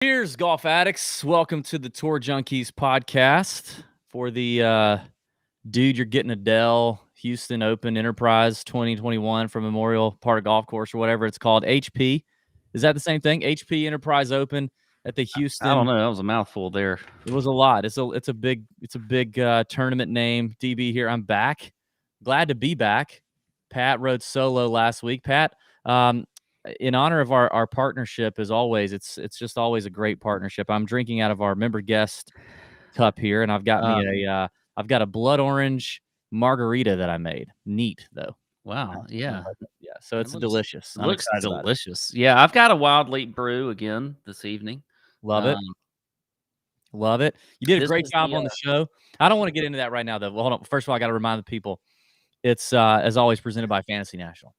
Cheers, golf addicts. Welcome to the Tour Junkies podcast for the dude. You're getting a Dell Houston Open Enterprise 2021 from Memorial Park Golf Course or whatever it's called. HP. Is that the same thing? HP Enterprise Open at the Houston. I don't know. That was a mouthful there. It was a lot. It's a big tournament name. DB here. I'm back. Glad to be back. Pat rode solo last week. Pat, in honor of our partnership, as always, it's just always a great partnership. I'm drinking out of our member guest cup here, and I've got I've got a blood orange margarita that I made. Neat though. Wow. Yeah. Yeah. So it's delicious. It looks delicious. Yeah. I've got a Wild Leap brew again this evening. Love it. Love it. You did a great job on the show. I don't want to get into that right now, though. Well, hold on. First of all, I got to remind the people, it's as always presented by Fantasy National.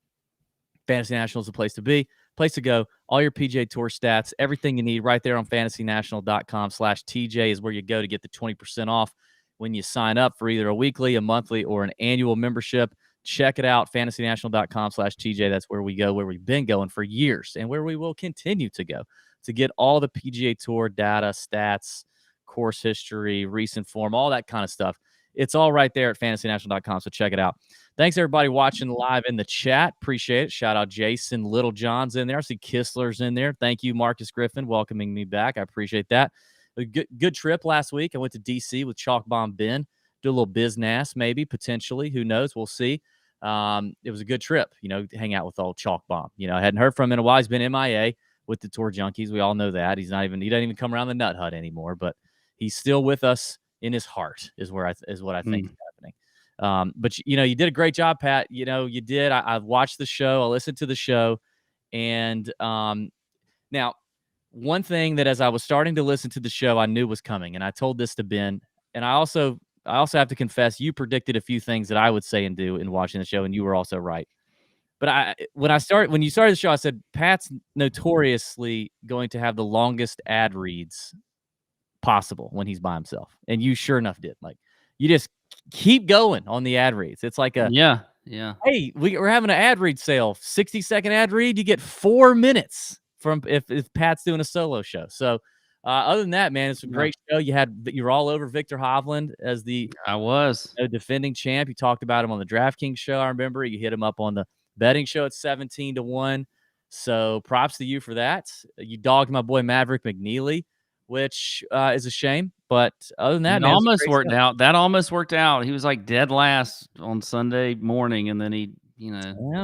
Fantasy National is the place to be, place to go. All your PGA Tour stats, everything you need right there on fantasynational.com/TJ is where you go to get the 20% off when you sign up for either a weekly, a monthly, or an annual membership. Check it out, fantasynational.com/TJ. That's where we go, where we've been going for years and where we will continue to go to get all the PGA Tour data, stats, course history, recent form, all that kind of stuff. It's all right there at fantasynational.com, so check it out. Thanks, everybody watching live in the chat. Appreciate it. Shout out Jason Littlejohn's in there. I see Kistler's in there. Thank you, Marcus Griffin, welcoming me back. I appreciate that. A good trip last week. I went to D.C. with Chalk Bomb Ben. Do a little business, maybe, potentially. Who knows? We'll see. It was a good trip, hang out with old Chalk Bomb. I hadn't heard from him in a while. He's been MIA with the Tour Junkies. We all know that. He doesn't even come around the Nut Hut anymore, but he's still with us in his heart is what I think is happening. But you did a great job, Pat. You did. I've watched the show. I listened to the show. And now one thing that as I was starting to listen to the show, I knew was coming. And I told this to Ben. And I also have to confess, you predicted a few things that I would say and do in watching the show, and you were also right. But when you started the show, I said, Pat's notoriously going to have the longest ad reads possible when he's by himself. And you sure enough did. Like, you just keep going on the ad reads. It's like yeah. Hey, we're having an ad read sale, 60-second ad read. You get 4 minutes from if Pat's doing a solo show. So other than that, man, it's a great show. You're all over Victor Hovland as the defending champ. You talked about him on the DraftKings show. I remember you hit him up on the betting show at 17-1. So props to you for that. You dogged my boy Maverick McNeely, which is a shame. But other than that, it almost worked out. That almost worked out. He was like dead last on Sunday morning, and then he,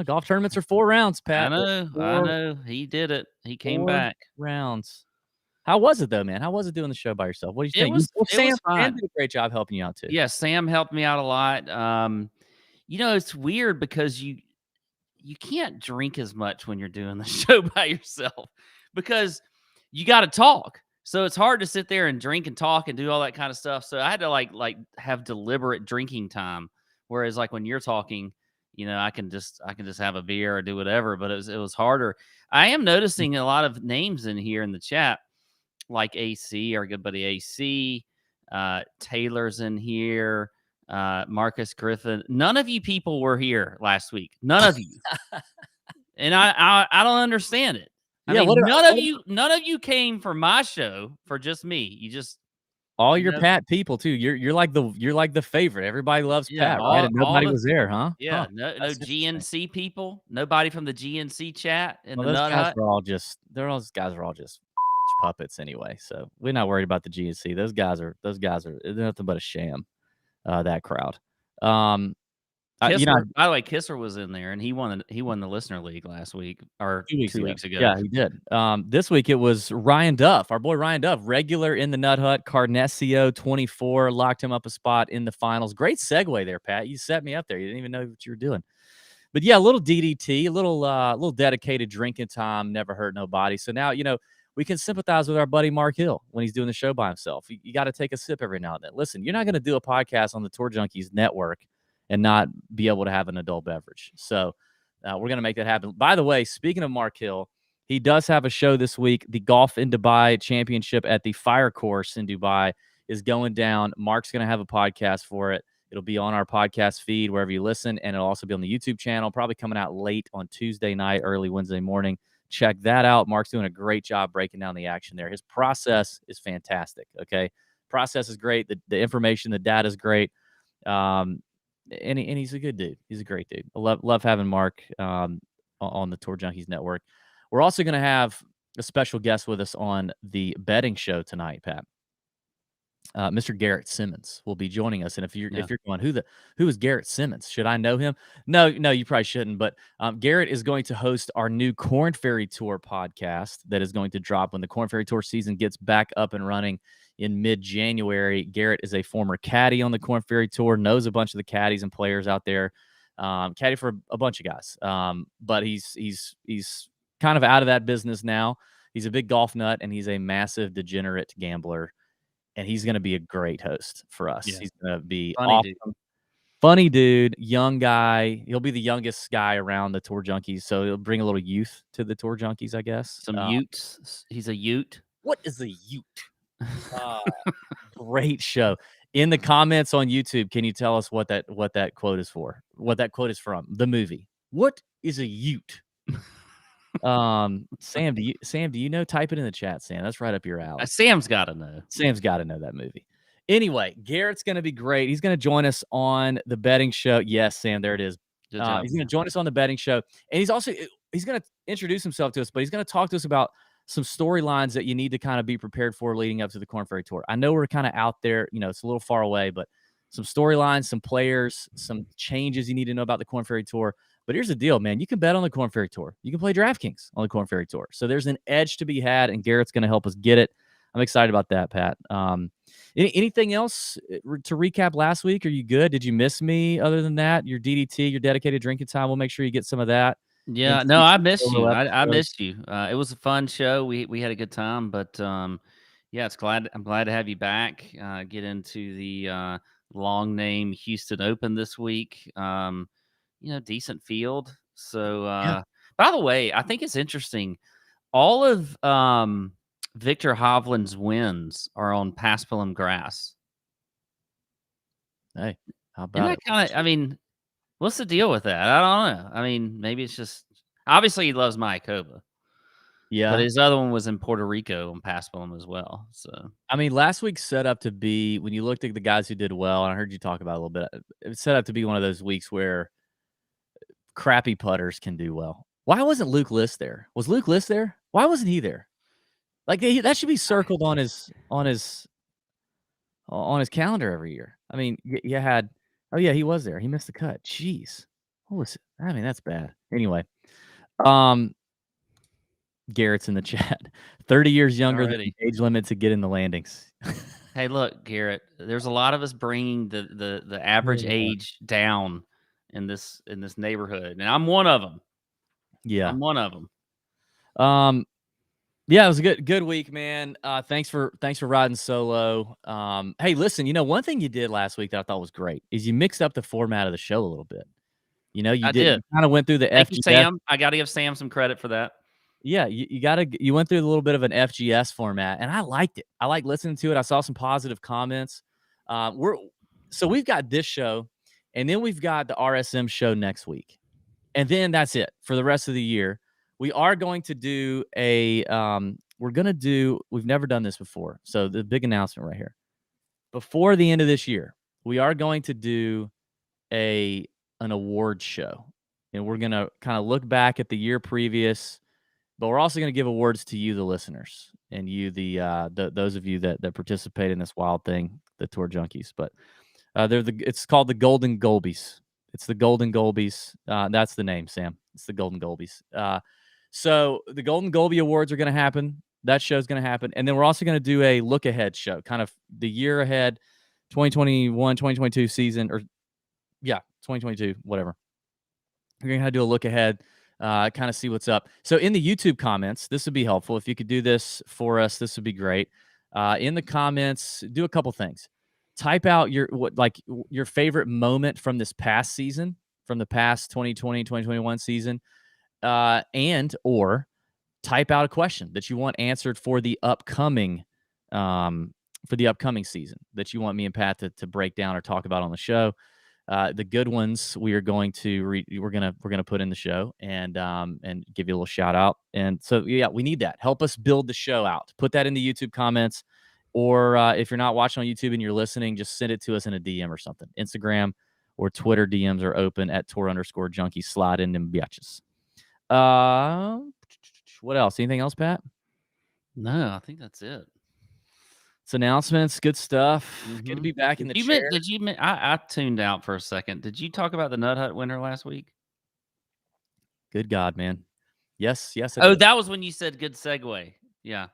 golf tournaments are 4 rounds, Pat. I know. He did it. He came back. Rounds. How was it, though, man? How was it doing the show by yourself? What do you think? Sam did a great job helping you out, too. Yeah, Sam helped me out a lot. It's weird because you can't drink as much when you're doing the show by yourself because you got to talk. So it's hard to sit there and drink and talk and do all that kind of stuff. So I had to like have deliberate drinking time. Whereas like when you're talking, I can just have a beer or do whatever. But it was harder. I am noticing a lot of names in here in the chat, like AC, our good buddy AC, Taylor's in here, Marcus Griffin. None of you people were here last week. None of you, and I don't understand it. None of you came for my show for just me. You just all your Pat people too. You're like the favorite. Everybody loves Pat, right? And nobody was there, huh? Yeah, no GNC people. Nobody from the GNC chat. And those guys are all just puppets anyway. So we're not worried about the GNC. Those guys are they're nothing but a sham. That crowd. By the way, Kisser was in there, and he won the listener league last week or 2 weeks ago. Yeah, he did. This week it was Ryan Duff, our boy Ryan Duff, regular in the Nut Hut, Carnesio 24, locked him up a spot in the finals. Great segue there, Pat. You set me up there. You didn't even know what you were doing. But yeah, a little DDT, a little dedicated drinking time, never hurt nobody. So now we can sympathize with our buddy Mark Hill when he's doing the show by himself. You got to take a sip every now and then. Listen, you're not going to do a podcast on the Tour Junkies network and not be able to have an adult beverage. So we're going to make that happen. By the way, speaking of Mark Hill, he does have a show this week. The Golf in Dubai Championship at the Fire Course in Dubai is going down. Mark's going to have a podcast for it. It'll be on our podcast feed wherever you listen, and it'll also be on the YouTube channel, probably coming out late on Tuesday night, early Wednesday morning. check that out. Mark's doing a great job breaking down the action there. His process is fantastic. Okay. Process is great. The information, the data is great. And he's a good dude. He's a great dude. I love having Mark on the Tour Junkies Network. We're also going to have a special guest with us on the betting show tonight, Pat. Mr. Garrett Simmons will be joining us. And if you're going, who is Garrett Simmons? Should I know him? No, you probably shouldn't. But Garrett is going to host our new Corn Ferry Tour podcast that is going to drop when the Corn Ferry Tour season gets back up and running in mid-January. Garrett is a former caddy on the Corn Ferry Tour, knows a bunch of the caddies and players out there. Caddy for a bunch of guys. But he's kind of out of that business now. He's a big golf nut, and he's a massive degenerate gambler. And he's going to be a great host for us. Yeah. He's going to be awesome. Funny dude, young guy. He'll be the youngest guy around the Tour Junkies, so he'll bring a little youth to the Tour Junkies, I guess. Some utes. He's a ute. What is a ute? Great show. In the comments on YouTube, can you tell us what that quote is for? What that quote is from? The movie. What is a ute? Sam, do you know? Type it in the chat, Sam. That's right up your alley. Sam's got to know. Sam's got to know that movie. Anyway, Garrett's going to be great. He's going to join us on the betting show. Yes, Sam, there it is. He's going to join us on the betting show, and he's going to introduce himself to us, but he's going to talk to us about some storylines that you need to kind of be prepared for leading up to the Corn Ferry Tour. I know we're kind of out there, it's a little far away, but some storylines, some players, some changes you need to know about the Corn Ferry Tour. But here's the deal, man. You can bet on the Corn Ferry Tour. You can play DraftKings on the Corn Ferry Tour. So there's an edge to be had, and Garrett's going to help us get it. I'm excited about that, Pat. Anything else to recap last week? Are you good? Did you miss me other than that? Your DDT, your dedicated drinking time. We'll make sure you get some of that. Yeah, no, I missed you. I missed you. It was a fun show. We had a good time, but I'm glad to have you back. Get into the long name Houston Open this week. Decent field. So, by the way, I think it's interesting. All of Victor Hovland's wins are on Paspalum grass. Hey, how about it? What's the deal with that? I don't know. Maybe it's just obviously he loves Mayakoba. Yeah, but his other one was in Puerto Rico on Paspalum as well. So, last week set up to be, when you looked at the guys who did well, and I heard you talk about it a little bit, it set up to be one of those weeks where crappy putters can do well. Why wasn't Luke List there? Was Luke List there? Why wasn't he there? Like that should be circled on his calendar every year. You had, oh yeah, he was there. He missed the cut. Jeez, what was it? That's bad. Anyway, Garrett's in the chat. 30 years younger than the age limit to get in the landings. Hey, look, Garrett. There's a lot of us bringing the average age down in this neighborhood, and I'm one of them. Yeah, I'm one of them. Yeah, it was a good week, man. Thanks for riding solo. Hey, listen, one thing you did last week that I thought was great is you mixed up the format of the show a little bit. You did. Kind of went through the FGS. Sam. I got to give Sam some credit for that. Yeah, you went through a little bit of an FGS format, and I liked it. I like listening to it. I saw some positive comments. So we've got this show, and then we've got the RSM show next week, and then that's it for the rest of the year. We are going to do we've never done this before. So the big announcement right here. Before the end of this year, we are going to do an award show. And we're going to kind of look back at the year previous, but we're also going to give awards to you, the listeners, and you, those of you that participate in this wild thing, the Tour Junkies. But it's called the Golden Golbies. It's the Golden Golbies. That's the name, Sam. It's the Golden Golbies. So the Golden Golby Awards are going to happen. That show's going to happen. And then we're also going to do a look ahead show, kind of the year ahead, 2021, 2022 season, 2022, whatever. We're going to do a look ahead, kind of see what's up. So in the YouTube comments, this would be helpful. If you could do this for us, this would be great. In the comments, do a couple things. Type out your favorite moment from this past season, from the past 2020, 2021 season. And or type out a question that you want answered for the upcoming season that you want me and Pat to break down or talk about on the show. The good ones we're gonna put in the show and give you a little shout out. And so yeah, we need that. Help us build the show out. Put that in the YouTube comments, or if you're not watching on YouTube and you're listening, just send it to us in a DM or something. Instagram or Twitter DMs are open at Tour_Junkies. Slide in them bitches. What else? Anything else, Pat? No, I think that's it. It's announcements, good stuff. Good to be back in the chair. I tuned out for a second. Did you talk about the Nut Hut winner last week? Good God, man. Yes. That was when you said good segue. Yeah.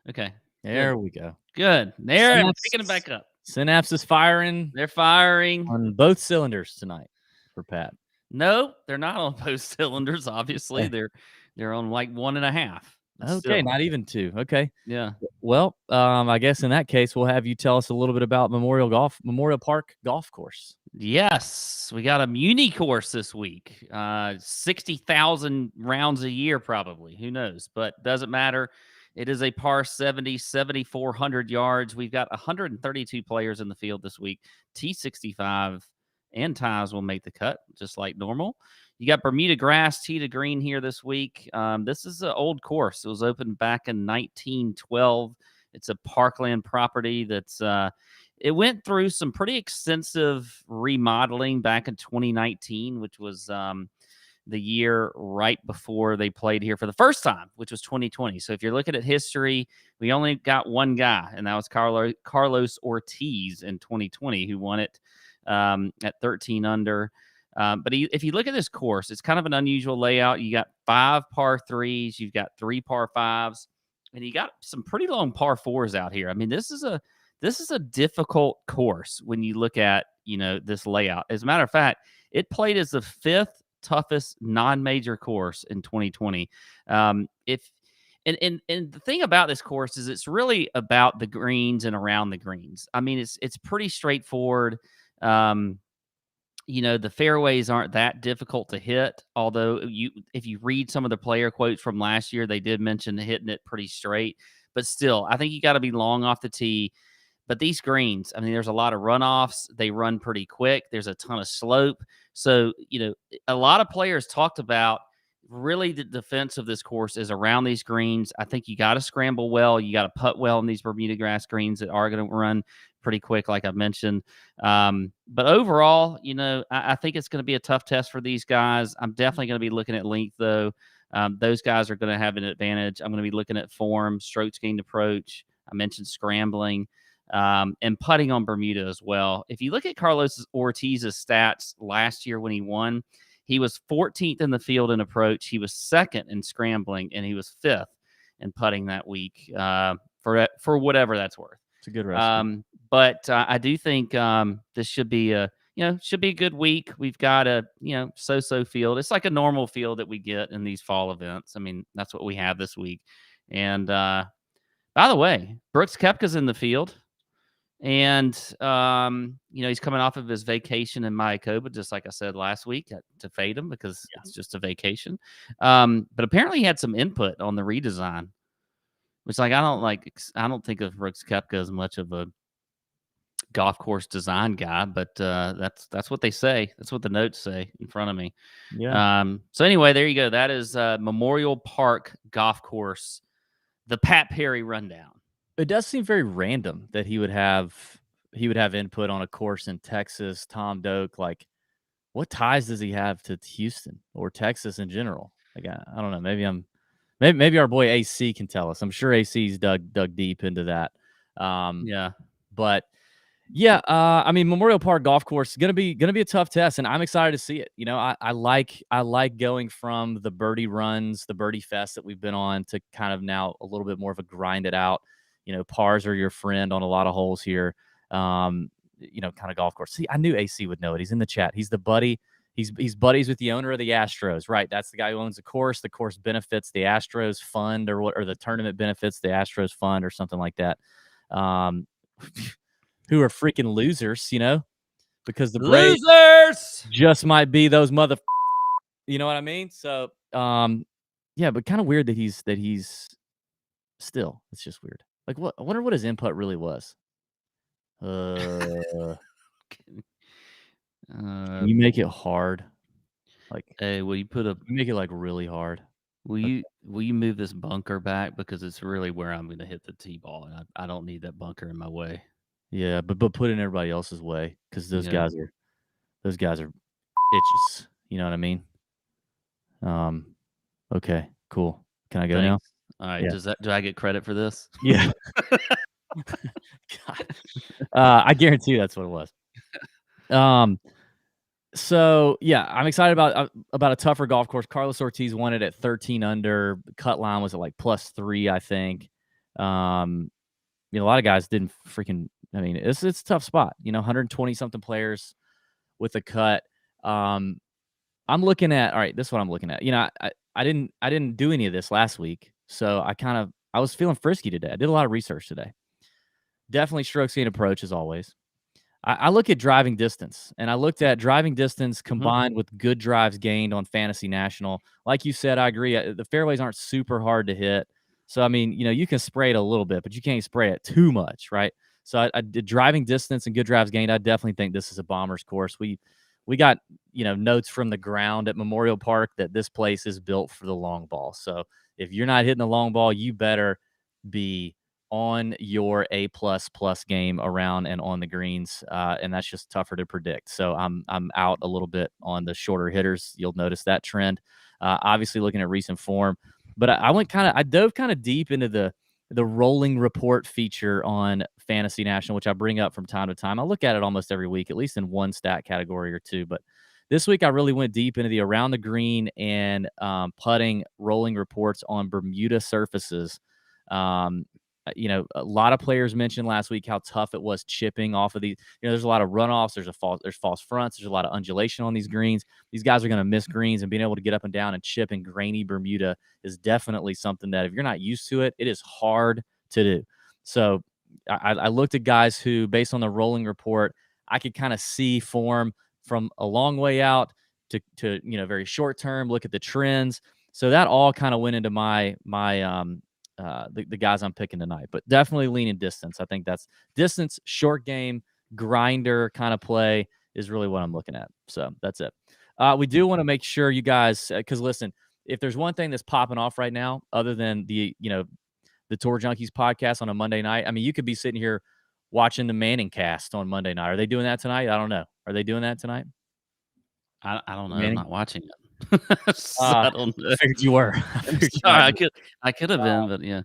Okay. There we go. Good. There, I'm picking it back up. Synapse is firing. They're firing on both cylinders tonight for Pat. No, they're not on both cylinders. Obviously, they're on like 1.5. Okay, still. not even 2. Okay. Yeah. Well, I guess in that case, we'll have you tell us a little bit about Memorial Park Golf Course. Yes, we got a Muni course this week. 60,000 rounds a year, probably. Who knows? But doesn't matter. It is a par 70, 7,400 yards. We've got 132 players in the field this week. T65 and ties will make the cut, just like normal. You got Bermuda grass, tee to green here this week. This is an old course. It was opened back in 1912. It's a parkland property that's it went through some pretty extensive remodeling back in 2019, which was the year right before they played here for the first time, which was 2020. So if you're looking at history, we only got one guy, and that was Carlos Ortiz in 2020, who won it at 13 under. But if you look at this course, it's kind of an unusual layout. You got 5 par 3s, you've got 3 par 5s, and you got some pretty long par 4s out here. I mean, this is a difficult course when you look at, this layout. As a matter of fact, it played as the 5th toughest non-major course in 2020. And the thing about this course is it's really about the greens and around the greens. I mean, it's pretty straightforward. The fairways aren't that difficult to hit, although if you read some of the player quotes from last year, they did mention hitting it pretty straight. But still, I think you got to be long off the tee. But these greens, I mean, there's a lot of runoffs. They run pretty quick. There's a ton of slope. So, a lot of players talked about really the defense of this course is around these greens. I think you got to scramble well. You got to putt well in these Bermuda grass greens that are going to run pretty quick, like I mentioned. But overall, I think it's going to be a tough test for these guys. I'm definitely going to be looking at length, though. Those guys are going to have an advantage. I'm going to be looking at form, strokes gained approach. I mentioned scrambling. And putting on Bermuda as well. If you look at Carlos Ortiz's stats last year when he won, he was 14th in the field in approach. He was 2nd in scrambling, and he was 5th in putting that week. For whatever that's worth. It's a good recipe. But I do think this should be a good week. We've got a so-so field. It's like a normal field that we get in these fall events. I mean, that's what we have this week. And by the way, Brooks Koepka's in the field. And, he's coming off of his vacation in Mayakoba, just like I said last week, to fade him because it's just a vacation. But apparently he had some input on the redesign, which I don't think of Brooks Koepka as much of a golf course design guy, but that's what they say. That's what the notes say in front of me. Yeah. So anyway, there you go. That is Memorial Park Golf Course, the Pat Perry rundown. It does seem very random that he would have input on a course in Texas. Tom Doak, like, what ties does he have to Houston or Texas in general? Like, I don't know. Maybe our boy AC can tell us. I'm sure AC's dug deep into that. But yeah, I mean, Memorial Park Golf Course is gonna be a tough test, and I'm excited to see it. I like going from the birdie runs, the birdie fest that we've been on to kind of now a little bit more of a grind it out. Pars are your friend on a lot of holes here. Kind of golf course. See, I knew AC would know it. He's in the chat. He's the buddy. He's buddies with the owner of the Astros, right? That's the guy who owns the course. The course benefits the Astros fund, or the tournament benefits the Astros fund, or something like that. Who are freaking losers, because the Braves losers just might be those mother. You know what I mean? So, yeah, but kind of weird that he's still. It's just weird. Like, what? I wonder what his input really was. Can you make it hard? Like, hey, will you put a? make it like really hard. Will you move this bunker back because it's really where I'm going to hit the tee ball, and I don't need that bunker in my way. Yeah, but put it in everybody else's way because those Yeah. guys are itches. You know what I mean? Okay, cool. Can I go now? Thanks. All right. Yeah. Do I get credit for this? Yeah. God. I guarantee you that's what it was. So yeah, I'm excited about a tougher golf course. Carlos Ortiz won it at 13 under. Cut line was at like +3, I think. A lot of guys didn't freaking. I mean, it's a tough spot. 120 something players with a cut. I'm looking at. All right, this is what I'm looking at. I didn't do any of this last week, so I was feeling frisky today. I did a lot of research today. Definitely stroke gained approach as always. I look at driving distance, and I looked at driving distance combined with good drives gained on Fantasy National. Like you said, I agree. The fairways aren't super hard to hit. So, I mean, you can spray it a little bit, but you can't spray it too much, right? So I did driving distance and good drives gained. I definitely think this is a bomber's course. We got, notes from the ground at Memorial Park that this place is built for the long ball. So if you're not hitting the long ball, you better be on your A++ game around and on the greens, and that's just tougher to predict. So I'm out a little bit on the shorter hitters. You'll notice that trend. Obviously, looking at recent form, but I dove kind of deep into the rolling report feature on Fantasy National, which I bring up from time to time. I look at it almost every week, at least in one stat category or two. But this week, I really went deep into the around the green and putting rolling reports on Bermuda surfaces. A lot of players mentioned last week how tough it was chipping off of these. There's a lot of runoffs. There's false fronts. There's a lot of undulation on these greens. These guys are going to miss greens, and being able to get up and down and chip in grainy Bermuda is definitely something that if you're not used to it, it is hard to do. So I looked at guys who, based on the rolling report, I could kind of see form from a long way out to very short term. Look at the trends. So that all kind of went into my the guys I'm picking tonight, but definitely leaning distance. I think that's distance, short game, grinder kind of play is really what I'm looking at. So that's it. We do want to make sure you guys, because listen, if there's one thing that's popping off right now, other than the Tour Junkies podcast on a Monday night, I mean, you could be sitting here watching the Manning cast on Monday night. Are they doing that tonight? I don't know. Are they doing that tonight? I don't know. Manning? I'm not watching it. So I don't know. I figured you were. I could have been, but yeah.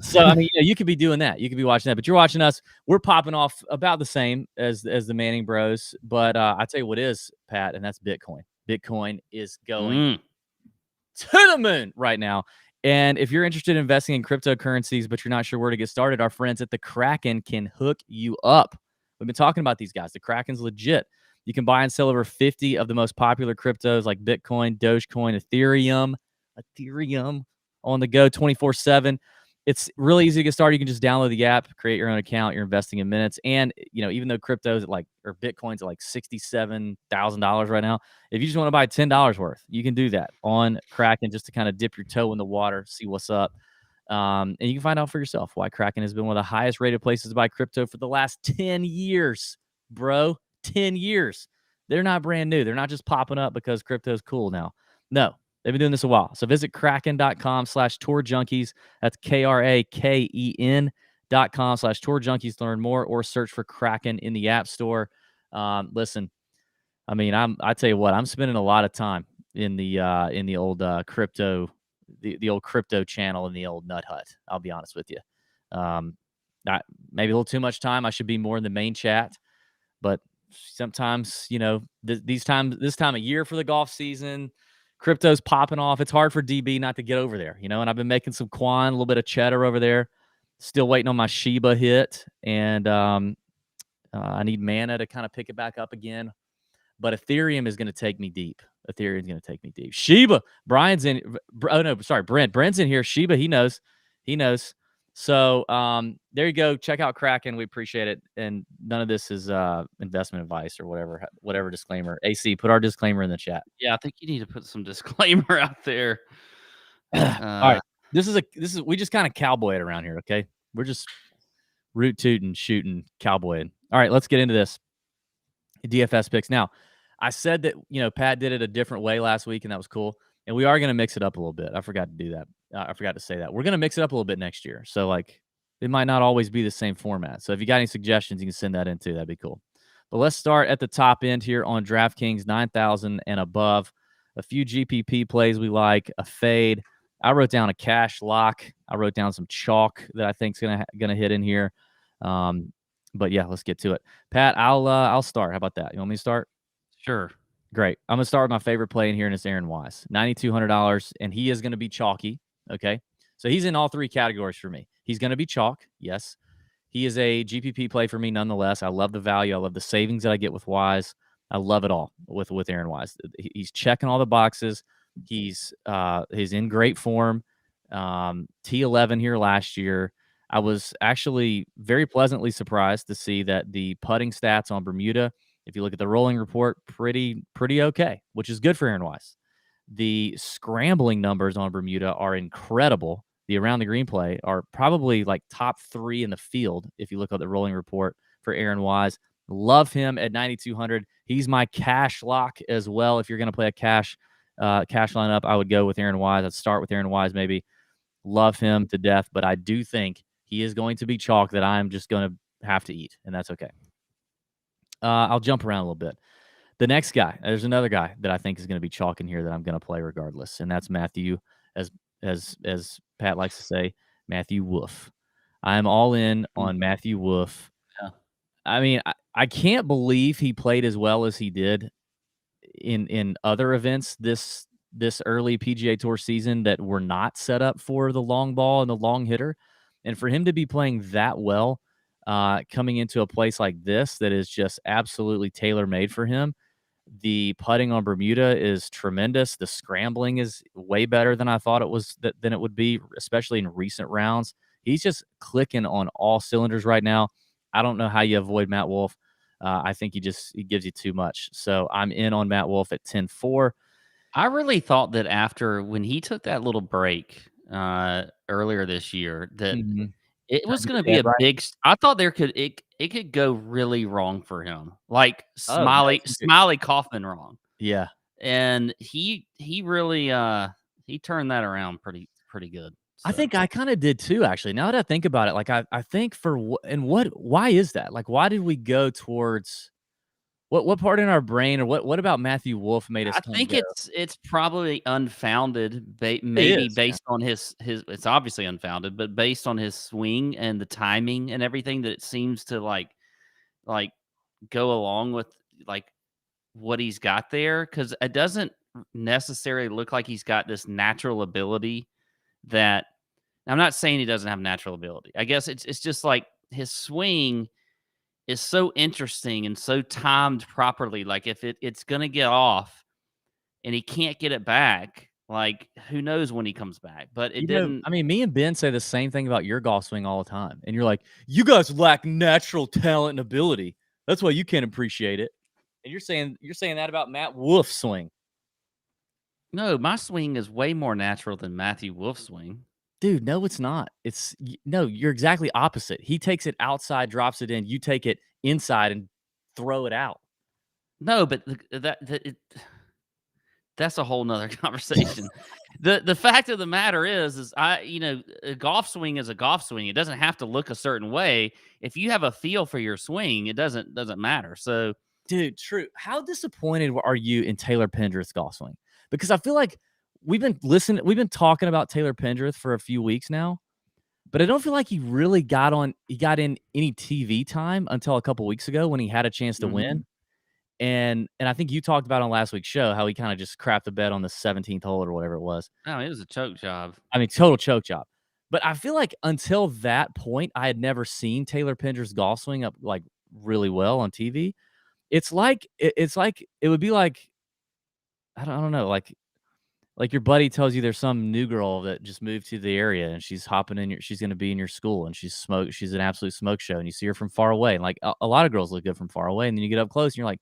So I mean, you could be doing that. You could be watching that, but you're watching us. We're popping off about the same as the Manning Bros. But I tell you what is, Pat, and that's Bitcoin. Bitcoin is going to the moon right now. And if you're interested in investing in cryptocurrencies, but you're not sure where to get started, our friends at the Kraken can hook you up. We've been talking about these guys. The Kraken's legit. You can buy and sell over 50 of the most popular cryptos like Bitcoin, Dogecoin, Ethereum on the go 24/7. It's really easy to get started. You can just download the app, create your own account. You're investing in minutes. And, even though crypto's or Bitcoin's at like $67,000 right now, if you just want to buy $10 worth, you can do that on Kraken just to kind of dip your toe in the water, see what's up. And you can find out for yourself why Kraken has been one of the highest rated places to buy crypto for the last 10 years, bro. 10 years. They're not brand new. They're not just popping up because crypto's cool now. No, they've been doing this a while. So visit kraken.com/tour junkies. That's KRAKEN.com/tour junkies to learn more, or search for Kraken in the App Store. Listen, I mean, I tell you what, I'm spending a lot of time in the old crypto, the old crypto channel in the old Nut Hut. I'll be honest with you. Maybe a little too much time. I should be more in the main chat, but sometimes, this time of year for the golf season, crypto's popping off. It's hard for DB not to get over there, and I've been making some Quan, a little bit of cheddar over there. Still waiting on my Shiba hit, and I need mana to kind of pick it back up again. But Ethereum is going to take me deep. Shiba, Brian's in. Oh no, sorry, Brent. Brent's in here. Shiba, he knows. So there you go. Check out Kraken. We appreciate it. And none of this is investment advice or whatever disclaimer. AC, put our disclaimer in the chat. Yeah, I think you need to put some disclaimer out there. All right. We just kind of cowboy it around here, okay? We're just root tooting, shooting, cowboying. All right, let's get into this. DFS picks. Now, I said that, Pat did it a different way last week, and that was cool. And we are going to mix it up a little bit. I forgot to do that. I forgot to say that. We're going to mix it up a little bit next year. So, it might not always be the same format. So, if you got any suggestions, you can send that in too. That'd be cool. But let's start at the top end here on DraftKings, 9,000 and above. A few GPP plays we like, a fade. I wrote down a cash lock. I wrote down some chalk that I think is gonna hit in here. But yeah, let's get to it. Pat, I'll start. How about that? You want me to start? Sure. Great. I'm gonna start with my favorite play in here, and it's Aaron Wise, $9,200, and he is gonna be chalky. Okay, so he's in all three categories for me. He's gonna be chalk. Yes, he is a GPP play for me nonetheless. I love the value. I love the savings that I get with Wise. I love it all with Aaron Wise. He's checking all the boxes. He's in great form. T11 here last year. I was actually very pleasantly surprised to see that the putting stats on Bermuda, if you look at the rolling report, pretty okay, which is good for Aaron Wise. The scrambling numbers on Bermuda are incredible. The around the green play are probably like top 3 in the field if you look at the rolling report for Aaron Wise. Love him at 9,200. He's my cash lock as well. If you're going to play a cash lineup, I would go with Aaron Wise. I'd start with Aaron Wise maybe. Love him to death, but I do think he is going to be chalk that I'm just going to have to eat, and that's okay. I'll jump around a little bit. The next guy, there's another guy that I think is going to be chalk in here that I'm going to play regardless, and that's Matthew, as Pat likes to say, Matthew Wolff. I'm all in on Matthew Wolff. Yeah. I mean, I can't believe he played as well as he did in other events this early PGA Tour season that were not set up for the long ball and the long hitter. And for him to be playing that well, coming into a place like this that is just absolutely tailor-made for him, the putting on Bermuda is tremendous. The scrambling is way better than I thought it was than it would be, especially in recent rounds. He's just clicking on all cylinders right now. I don't know how you avoid Matt Wolff. I think he gives you too much. So I'm in on Matt Wolff at 10-4. I really thought that when he took that little break earlier this year, that it was going to be a big. I thought it could go really wrong for him, like Smiley Kaufman wrong. Yeah, and he really he turned that around pretty good. So. I think I kind of did too, actually. Now that I think about it, like I think why is that? Like, why did we go towards what part in our brain, or what about Matthew Wolff made us? I think it's probably unfounded, maybe based on his. It's obviously unfounded, but based on his swing and the timing and everything, that it seems to like go along with like what he's got there, because it doesn't necessarily look like he's got this natural ability. That I'm not saying he doesn't have natural ability. I guess it's just like his swing is so interesting and so timed properly. Like if it's going to get off and he can't get it back, like who knows when he comes back. But it didn't. I mean, me and Ben say the same thing about your golf swing all the time. And you're like, you guys lack natural talent and ability. That's why you can't appreciate it. And you're saying that about Matt Wolff's swing. No, my swing is way more natural than Matthew Wolff's swing. Dude, no, it's not. You're exactly opposite. He takes it outside, drops it in. You take it inside and throw it out. No, but that's a whole nother conversation. The fact of the matter is a golf swing is a golf swing. It doesn't have to look a certain way. If you have a feel for your swing, it doesn't matter. So, dude, true. How disappointed are you in Taylor Pendrith's golf swing? Because I feel like we've been talking about Taylor Pendrith for a few weeks now, but I don't feel like he really got in any TV time until a couple weeks ago when he had a chance to win. And I think you talked about on last week's show how he kind of just crapped the bed on the 17th hole or whatever it was. Oh, it was a choke job. I mean, total choke job. But I feel like until that point, I had never seen Taylor Pendrith's golf swing up like really well on TV. It's like it would be like, I don't know, like your buddy tells you there's some new girl that just moved to the area and she's she's going to be in your school and she's an absolute smoke show, and you see her from far away. And like a lot of girls look good from far away, and then you get up close and you're like,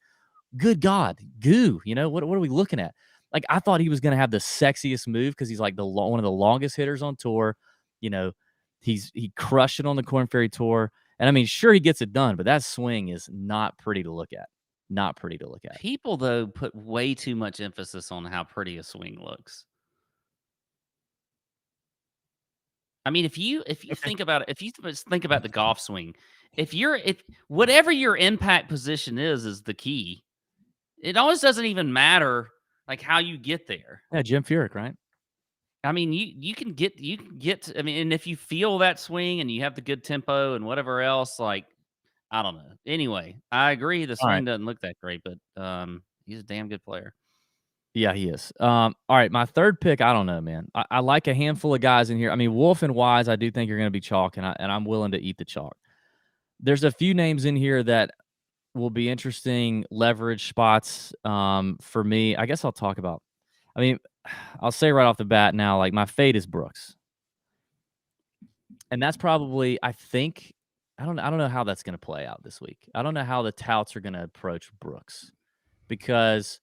good God, goo, what are we looking at? Like, I thought he was going to have the sexiest move because he's like one of the longest hitters on tour. He crushed it on the Korn Ferry Tour. And I mean, sure, he gets it done, but that swing is not pretty to look at. not pretty to look at. People, though, put way too much emphasis on how pretty a swing looks. I mean, if you think about it, if you just think about the golf swing, if whatever your impact position is the key. It almost doesn't even matter like how you get there. Yeah, Jim Furyk, right? I mean, you can get I mean, and if you feel that swing and you have the good tempo and whatever else, like I don't know. Anyway, I agree the swing doesn't look that great, but he's a damn good player. Yeah, he is. All right, my third pick, I don't know, man. I like a handful of guys in here. I mean, Wolf and Wise, I do think are going to be chalk, and I'm willing to eat the chalk. There's a few names in here that will be interesting leverage spots for me. I guess I'll talk about. I mean, I'll say right off the bat now, like my fade is Brooks, and that's probably I think I don't know how that's going to play out this week. I don't know how the touts are going to approach Brooks because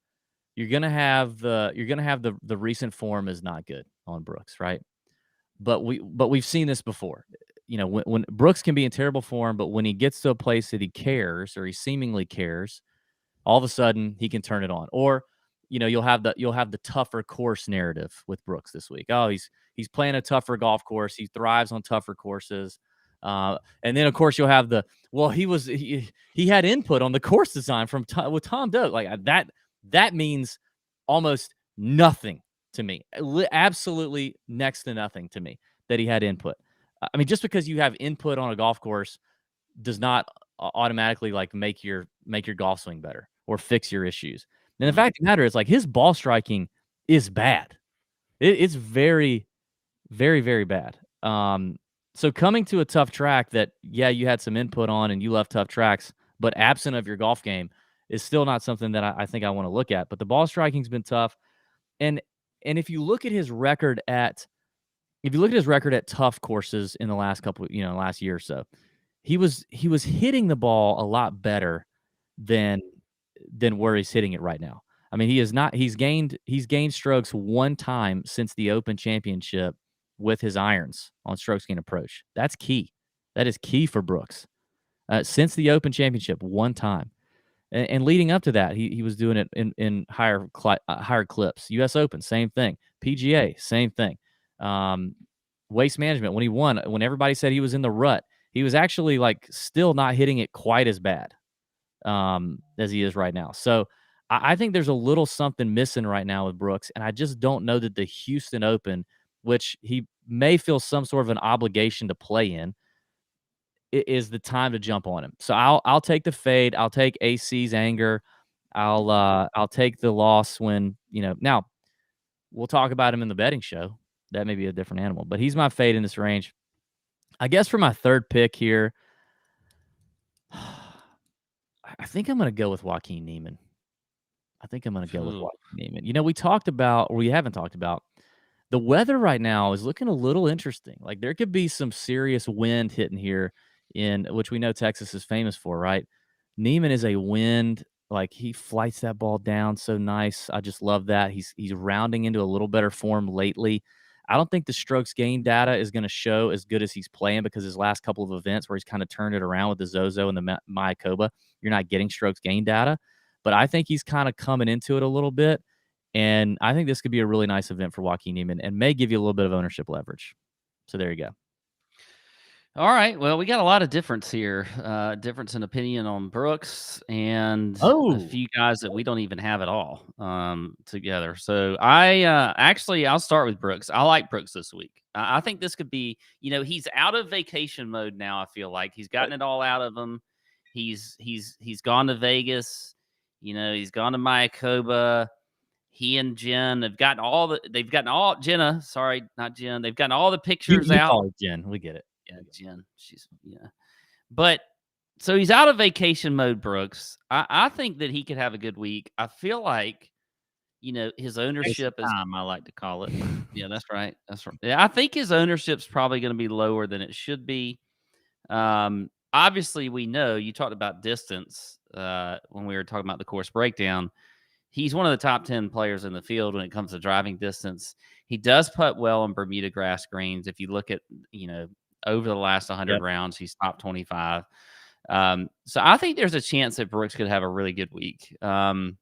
you're gonna have the recent form is not good on Brooks, right? But we've seen this before. You know, when Brooks can be in terrible form, but when he gets to a place that he cares or he seemingly cares, all of a sudden he can turn it on. Or, you know, you'll have the tougher course narrative with Brooks this week. Oh, he's playing a tougher golf course. He thrives on tougher courses. And then of course you'll have he had input on the course design with Tom Doak. Like that means almost nothing to me. Absolutely next to nothing to me that he had input. I mean, just because you have input on a golf course does not automatically like make your golf swing better or fix your issues. And the fact of the matter is, like, his ball striking is bad. It's very, very, very bad. So coming to a tough track that, yeah, you had some input on and you love tough tracks, but absent of your golf game is still not something that I think I want to look at. But the ball striking's been tough. And if you look at his record at tough courses in the last last year or so, he was hitting the ball a lot better than where he's hitting it right now. I mean, he's gained strokes one time since the Open Championship with his irons on strokes gained approach. That's key. That is key for Brooks. Since the Open Championship, one time. And leading up to that, he was doing it in higher clips. U.S. Open, same thing. PGA, same thing. Waste Management, when everybody said he was in the rut, he was actually like still not hitting it quite as bad as he is right now. So I think there's a little something missing right now with Brooks, and I just don't know that the Houston Open, which he may feel some sort of an obligation to play in, is the time to jump on him. So I'll take the fade. I'll take AC's anger. I'll take the loss when, now we'll talk about him in the betting show. That may be a different animal, but he's my fade in this range. I guess for my third pick here, I think I'm going to go with Joaquin Niemann. We haven't talked about the weather right now is looking a little interesting. Like there could be some serious wind hitting here in which we know Texas is famous for, right? Niemann is a wind, like he flights that ball down so nice. I just love that. He's rounding into a little better form lately. I don't think the strokes gain data is going to show as good as he's playing because his last couple of events where he's kind of turned it around with the Zozo and the Mayakoba, you're not getting strokes gain data. But I think he's kind of coming into it a little bit. And I think this could be a really nice event for Joaquin Niemann and may give you a little bit of ownership leverage. So there you go. All right. Well, we got a lot of difference here. Difference in opinion on Brooks and a few guys that we don't even have at all together. So I'll start with Brooks. I like Brooks this week. I think this could be, he's out of vacation mode now. I feel like he's gotten it all out of him. He's gone to Vegas. He's gone to Mayakoba. He and Jen have gotten Jenna. Sorry, not Jen. They've gotten all the pictures out. Call her Jen. We get it. Yeah, Jen. But so he's out of vacation mode, Brooks. I think that he could have a good week. I feel like, his ownership is time, I like to call it. Yeah, that's right. That's right. Yeah, I think his ownership's probably going to be lower than it should be. Obviously, we know you talked about distance when we were talking about the course breakdown. He's one of the top 10 players in the field when it comes to driving distance. He does putt well on Bermuda grass greens. If you look at, over the last 100 rounds, he's top 25. So I think there's a chance that Brooks could have a really good week. And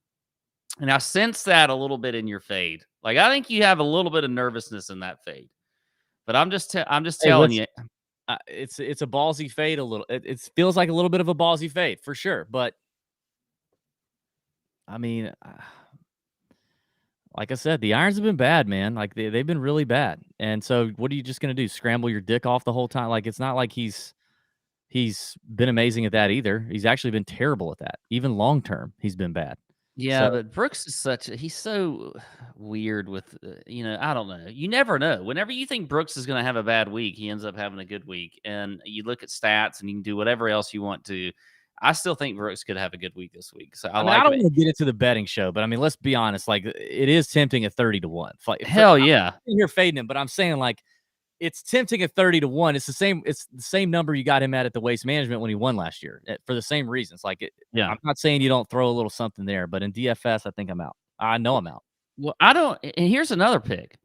I sense that a little bit in your fade. Like I think you have a little bit of nervousness in that fade. But I'm just telling you. It's a ballsy fade a little. It feels like a little bit of a ballsy fade for sure. But I mean, like I said, the irons have been bad, man. Like they've been really bad. And so what are you just gonna do? Scramble your dick off the whole time? Like it's not like he's been amazing at that either. He's actually been terrible at that. Even long term, he's been bad. Yeah, but Brooks is he's so weird with, I don't know. You never know. Whenever you think Brooks is going to have a bad week, he ends up having a good week. And you look at stats and you can do whatever else you want to. I still think Brooks could have a good week this week. So I don't want to get into the betting show, but I mean, let's be honest. Like it is tempting at 30-1. Hell yeah. You're fading him, but I'm saying like it's tempting at 30-1. It's the same number you got him at the Waste Management when he won last year for the same reasons. Like, yeah, I'm not saying you don't throw a little something there, but in DFS, I think I'm out. I know I'm out. Well, I don't. And here's another pick.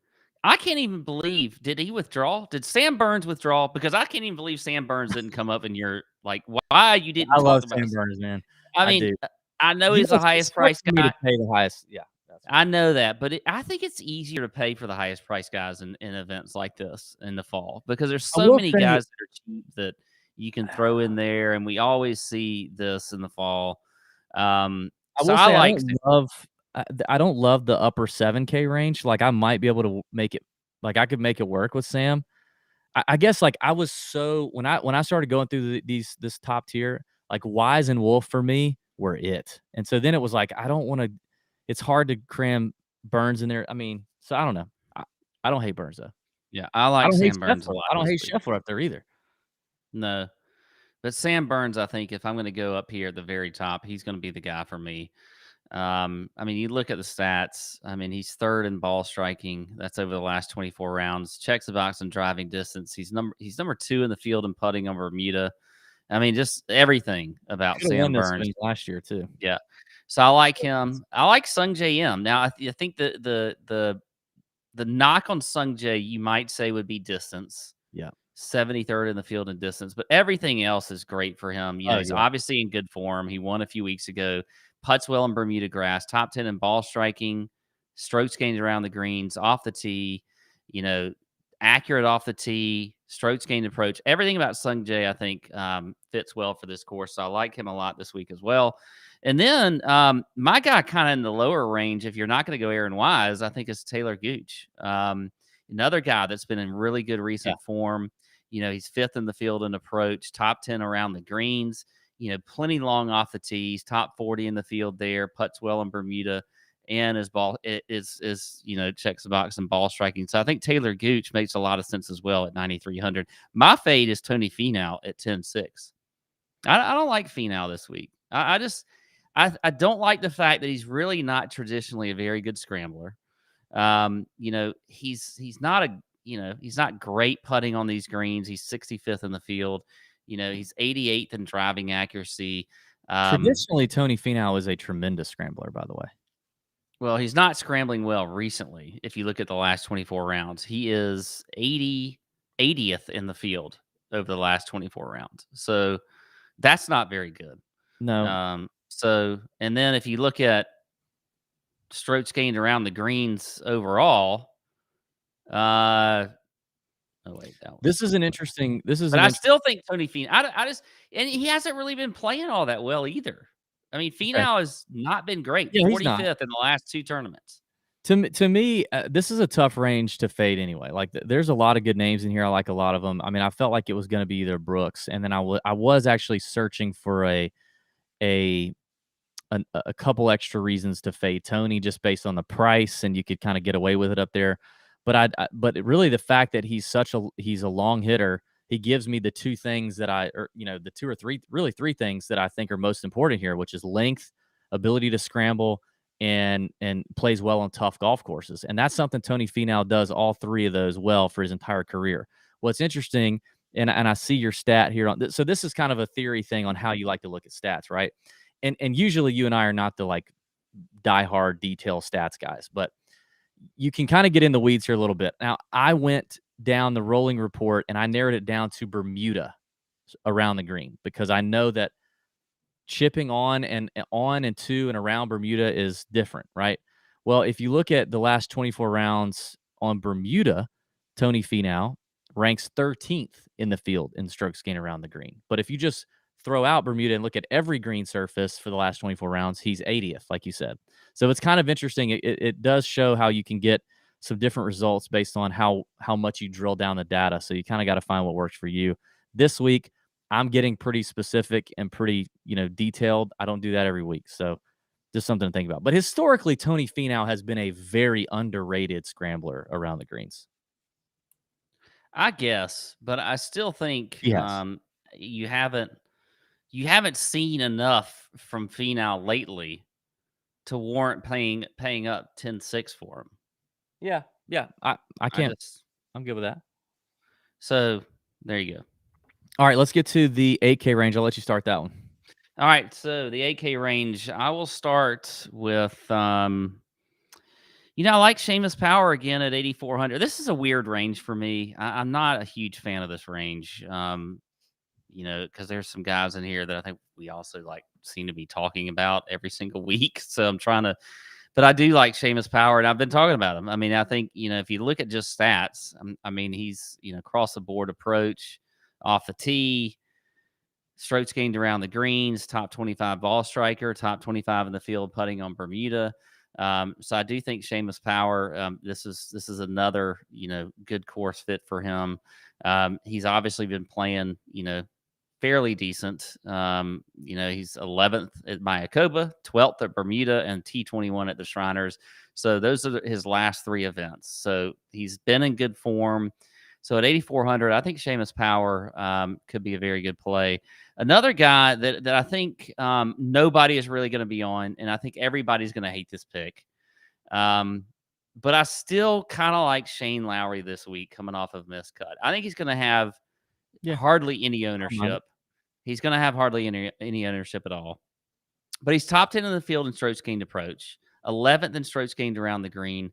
I can't even believe. Did he withdraw? Did Sam Burns withdraw? Because I can't even believe Sam Burns didn't come up in your why you didn't. I love Sam Burns, man. I mean, I know he's the highest price guy. To pay the highest, yeah. I know that, but I think it's easier to pay for the highest price guys in events like this in the fall because there's so many guys that are cheap that you can throw in there, and we always see this in the fall. I don't love the upper 7K range. Like I might be able to make it. Like I could make it work with Sam. I guess like I was so when I started going through this top tier, like Wise and Wolf for me were it, and so then it was like I don't want to. It's hard to cram Burns in there. I mean, so I don't know. I don't hate Burns though. Yeah, I like Sam Burns a lot. I don't hate Scheffler up there either. No, but Sam Burns, I think if I'm going to go up here at the very top, he's going to be the guy for me. I mean, you look at the stats. I mean, he's third in ball striking. That's over the last 24 rounds. Checks the box in driving distance. He's number 2 in the field in putting over Bermuda. I mean, just everything about Sam Burns last year too. Yeah. So I like him. I like Sung J M. Now I think the knock on Sung J you might say would be distance. Yeah. 73rd in the field in distance, but everything else is great for him. He's obviously in good form. He won a few weeks ago. Putts well in Bermuda grass. Top 10 in ball striking. Strokes gained around the greens, off the tee. Accurate off the tee. Strokes gained approach. Everything about Sung J I think fits well for this course. So I like him a lot this week as well. And then my guy kind of in the lower range, if you're not going to go Aaron Wise, I think is Taylor Gooch. Another guy that's been in really good recent form. He's 5th in the field in approach, top 10 around the greens, plenty long off the tees, top 40 in the field there, putts well in Bermuda, and his ball is checks the box and ball striking. So I think Taylor Gooch makes a lot of sense as well at 9,300. My fade is Tony Finau at 10-6. I don't like Finau this week. I don't like the fact that he's really not traditionally a very good scrambler. He's not great putting on these greens. He's 65th in the field. He's 88th in driving accuracy. Traditionally, Tony Finau is a tremendous scrambler, by the way. Well, he's not scrambling well recently. If you look at the last 24 rounds, he is 80th in the field over the last 24 rounds. So that's not very good. No. And then if you look at strokes gained around the greens overall, this is an interesting. But I still think Tony Finau. And he hasn't really been playing all that well either. I mean, Finau has not been great. Yeah, 45th in the last 2 tournaments. To me, this is a tough range to fade anyway. Like, there's a lot of good names in here. I like a lot of them. I mean, I felt like it was going to be either Brooks, and then I was actually searching for a couple extra reasons to fade Tony just based on the price, and you could kind of get away with it up there. But really the fact that he's a long hitter, he gives me the 2 things that the 2 or 3, really 3 things that I think are most important here, which is length, ability to scramble, and plays well on tough golf courses. And that's something Tony Finau does all 3 of those well for his entire career. What's interesting, and I see your stat here on so this is kind of a theory thing on how you like to look at stats, right? And usually you and I are not the like diehard detail stats guys, but you can kind of get in the weeds here a little bit. Now, I went down the rolling report and I narrowed it down to Bermuda. around the green, because I know that chipping on and to and around Bermuda is different, right? Well, if you look at the last 24 rounds on Bermuda, Tony Finau ranks 13th in the field in strokes gained around the green. But if you just throw out Bermuda and look at every green surface for the last 24 rounds, he's 80th, like you said. So it's kind of interesting. It does show how you can get some different results based on how much you drill down the data. So you kind of got to find what works for you. This week, I'm getting pretty specific and pretty, detailed. I don't do that every week. So just something to think about. But historically, Tony Finau has been a very underrated scrambler around the greens. I guess, but I still think Yes. you haven't seen enough from Finau lately to warrant paying up 10-6 for him. Yeah. Yeah. I can't. I'm good with that. So there you go. All right, let's get to the 8K range. I'll let you start that one. All right, so the 8K range, I will start with, I like Seamus Power again at 8,400. This is a weird range for me. I'm not a huge fan of this range, because there's some guys in here that I think we also seem to be talking about every single week. So I'm trying to, but I do like Seamus Power, and I've been talking about him. I mean, I think, if you look at just stats, he's, across the board approach, off the tee, strokes gained around the greens, top 25 ball striker, top 25 in the field putting on Bermuda. So I do think Seamus Power, this is another, good course fit for him. He's obviously been playing, fairly decent. He's 11th at Mayakoba, 12th at Bermuda, and T21 at the Shriners. So those are his last 3 events. So he's been in good form. So at 8,400, I think Seamus Power could be a very good play. Another guy that I think nobody is really going to be on, and I think everybody's going to hate this pick. But I still kind of like Shane Lowry this week coming off of miscut. I think he's going to have hardly any ownership. He's going to have hardly any ownership at all. But he's top 10 in the field in strokes gained approach, 11th in strokes gained around the green.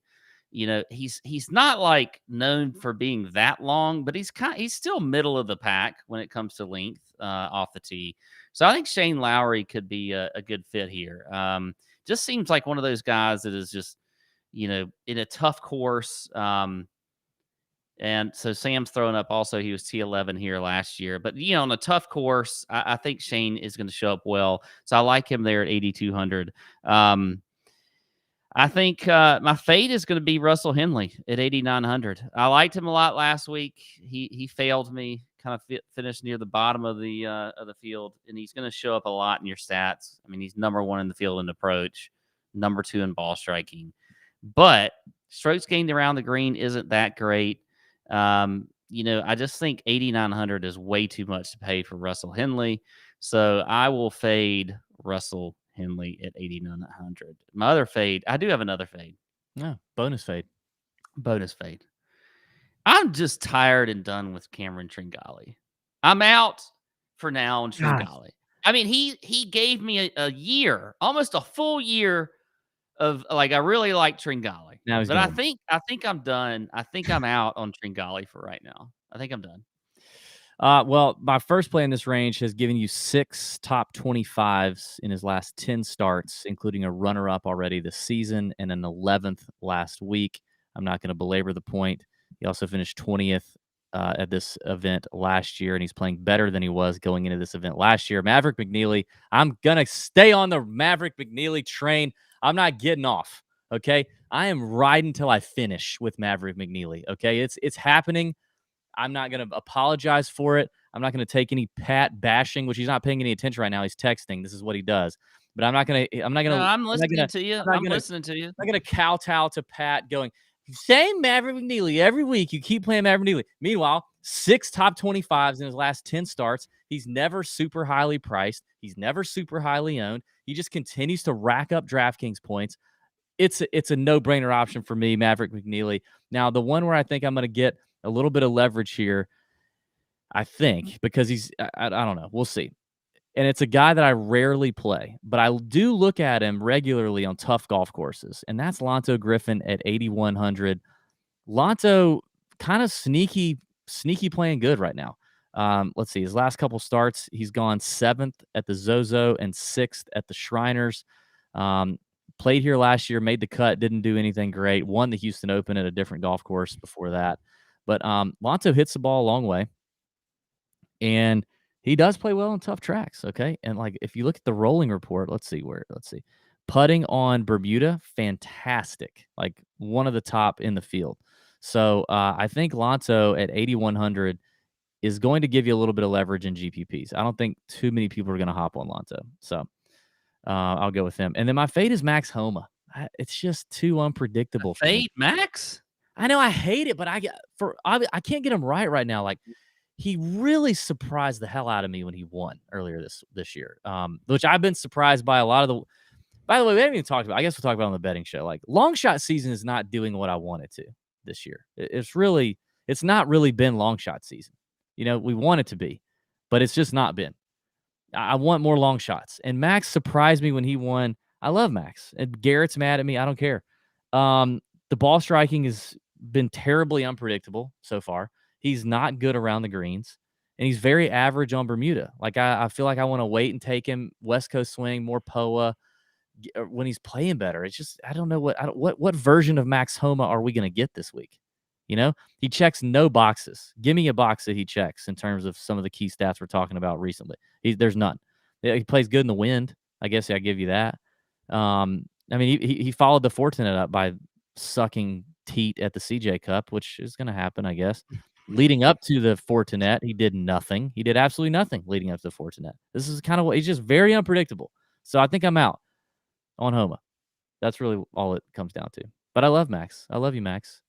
He's not known for being that long, but he's still middle of the pack when it comes to length off the tee. So I think Shane Lowry could be a good fit here. Just seems like one of those guys that is just, in a tough course. And so Sam's throwing up also, he was T11 here last year, but on a tough course, I think Shane is going to show up well. So I like him there at 8,200. I think my fade is going to be Russell Henley at 8,900. I liked him a lot last week. He failed me, kind of finished near the bottom of the field, and he's going to show up a lot in your stats. He's number 1 in the field in approach, number 2 in ball striking, but strokes gained around the green isn't that great. I just think 8,900 is way too much to pay for Russell Henley, so I will fade Russell Henley at 8,900. My other fade, I do have another fade. No, bonus fade. I'm just tired and done with Cameron Tringale. I'm out for now on Tringale. He gave me a year, almost a full year of I really like Tringale. But I think I'm done. I think I'm out on Tringale for right now. I think I'm done. Well, my first play in this range has given you 6 top 25s in his last 10 starts, including a runner-up already this season and an 11th last week. I'm not going to belabor the point. He also finished 20th at this event last year, and he's playing better than he was going into this event last year. Maverick McNeely, I'm going to stay on the Maverick McNeely train. I'm not getting off, okay? I am riding till I finish with Maverick McNeely, okay? It's happening. I'm not going to apologize for it. I'm not going to take any Pat bashing, which he's not paying any attention right now. He's texting. This is what he does. But I'm not going to. I'm listening to you. I'm listening to you. I'm not going to kowtow to Pat going, same Maverick McNeely every week. You keep playing Maverick McNeely. Meanwhile, 6 top 25s in his last 10 starts. He's never super highly priced. He's never super highly owned. He just continues to rack up DraftKings points. It's a no-brainer option for me, Maverick McNeely. Now, the one where I think I'm going to get a little bit of leverage here, I think, because he's, I don't know. We'll see. And it's a guy that I rarely play, but I do look at him regularly on tough golf courses, and that's Lanto Griffin at 8,100. Lanto kind of sneaky playing good right now. Let's see. His last couple starts, he's gone 7th at the Zozo and 6th at the Shriners. Played here last year, made the cut, didn't do anything great. Won the Houston Open at a different golf course before that. But Lanto hits the ball a long way. And he does play well on tough tracks, okay? And, like, if you look at the rolling report, let's see. Putting on Bermuda, fantastic. Like, one of the top in the field. So, I think Lanto at 8,100 is going to give you a little bit of leverage in GPPs. I don't think too many people are going to hop on Lanto. So, I'll go with him. And then my fade is Max Homa. It's just too unpredictable for me. Fade Max? I know I hate it, but I can't get him right now. Like, he really surprised the hell out of me when he won earlier this year, which I've been surprised by a lot of the. By the way, we haven't even talked about. I guess we'll talk about it on the betting show. Like, long shot season is not doing what I want it to this year. It's not really been long shot season. You know, we want it to be, but it's just not been. I want more long shots. And Max surprised me when he won. I love Max. And Garrett's mad at me. I don't care. The ball striking has been terribly unpredictable so far. He's not good around the greens, and he's very average on Bermuda. Like, I feel like I want to wait and take him West Coast swing, more POA when he's playing better. It's just, I don't know what version of Max Homa are we going to get this week? You know, he checks no boxes. Give me a box that he checks in terms of some of the key stats we're talking about recently. There's none. He plays good in the wind. I guess I give you that. I mean, he followed the Fortinet up by sucking teat at the CJ Cup, which is going to happen, I guess. Leading up to the Fortinet, he did nothing. He did absolutely nothing leading up to the Fortinet. This is kind of what he's just very unpredictable. So I think I'm out on Homa. That's really all it comes down to. But I love Max. I love you, Max.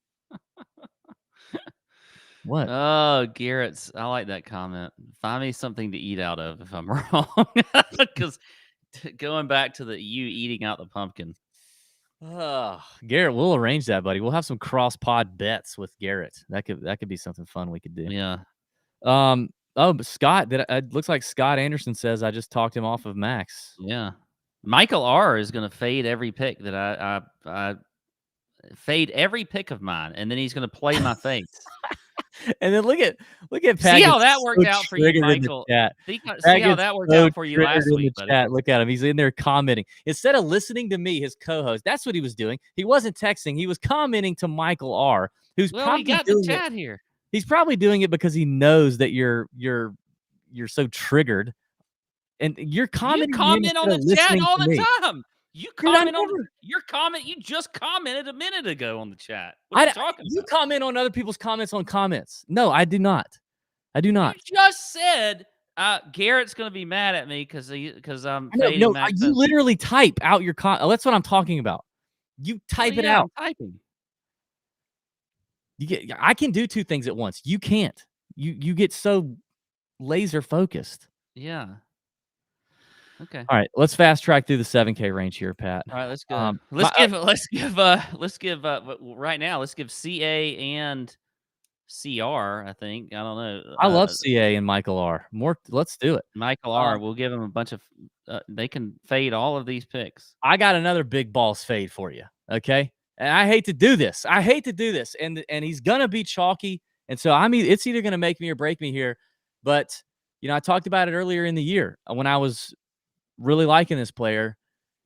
What? Oh, Garrett's. I like that comment. Find me something to eat out of if I'm wrong. Because going back to you eating out the pumpkin. Garrett, we'll arrange that, buddy. We'll have some cross pod bets with Garrett. That could be something fun we could do. Yeah. But Scott, it looks like Scott Anderson says I just talked him off of Max. Yeah. Michael R is going to fade every pick that I fade every pick of mine, and then he's going to play my face. And then look at Pat. See how that worked out for you, Michael. See how that worked out for you last week, buddy. Chat. Look at him. He's in there commenting. Instead of listening to me, his co-host, that's what he was doing. He wasn't texting. He was commenting to Michael R, who's probably got the chat here. He's probably doing it because he knows that you're so triggered. And you're commenting. You comment on the chat all the time. You comment your comment. You just commented a minute ago on the chat. What are you talking about? You comment on other people's comments on comments. No, I do not. You just said Garrett's going to be mad at me because I'm fading Max. You literally type out your comment. That's what I'm talking about. You type it out. I'm typing. I can do two things at once. You can't. You get so laser focused. Yeah. Okay. All right, let's fast track through the 7K range here, Pat. All right, let's go. Let's give right now. Let's give CA and CR. I think I don't know. I love CA and Michael R. Let's do it. Michael R. We'll give him a bunch of. They can fade all of these picks. I got another big balls fade for you. Okay, and I hate to do this. And he's gonna be chalky, and so it's either gonna make me or break me here. But I talked about it earlier in the year when I was really liking this player.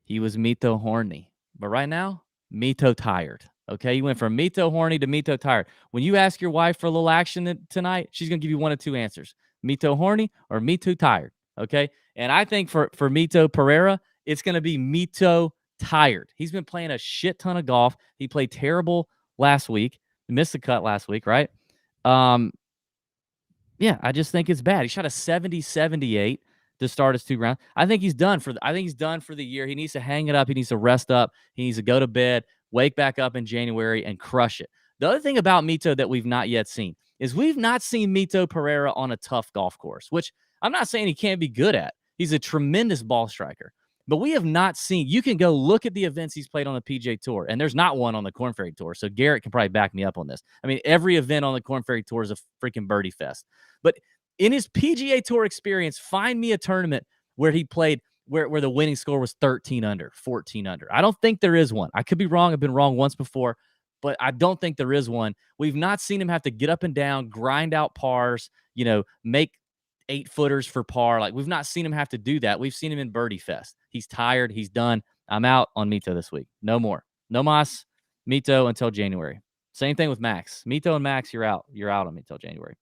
He was Mito horny, but right now Mito tired. Okay, you went from Mito horny to Mito tired. When you ask your wife for a little action tonight, she's gonna give you one of two answers: Mito horny or Mito tired. Okay, and I think for Mito Pereira, it's gonna be Mito tired. He's been playing a shit ton of golf. He played terrible last week. He missed the cut last week, right? Yeah, I just think it's bad. He shot a 70-78 to start his 2 rounds. I think he's done for the year. He needs to hang it up. He needs to rest up. He needs to go to bed, wake back up in January, and crush it. The other thing about Mito that we've not yet seen is we've not seen Mito Pereira on a tough golf course, which I'm not saying he can't be good at. He's a tremendous ball striker. But we have not seen. You can go look at the events he's played on the PGA Tour, and there's not one on the Korn Ferry Tour. So Garrett can probably back me up on this. I mean, every event on the Korn Ferry Tour is a freaking birdie fest. But in his PGA Tour experience, find me a tournament where he played where the winning score was 13 under, 14 under. I don't think there is one. I could be wrong. I've been wrong once before. but I don't think there is one. We've not seen him have to get up and down, grind out pars, make 8-footers for par. Like, we've not seen him have to do that. We've seen him in birdie fest. He's tired. He's done. I'm out on Mito this week. No more. No mas, Mito until January. Same thing with Max. Mito and Max, you're out. You're out on me till January.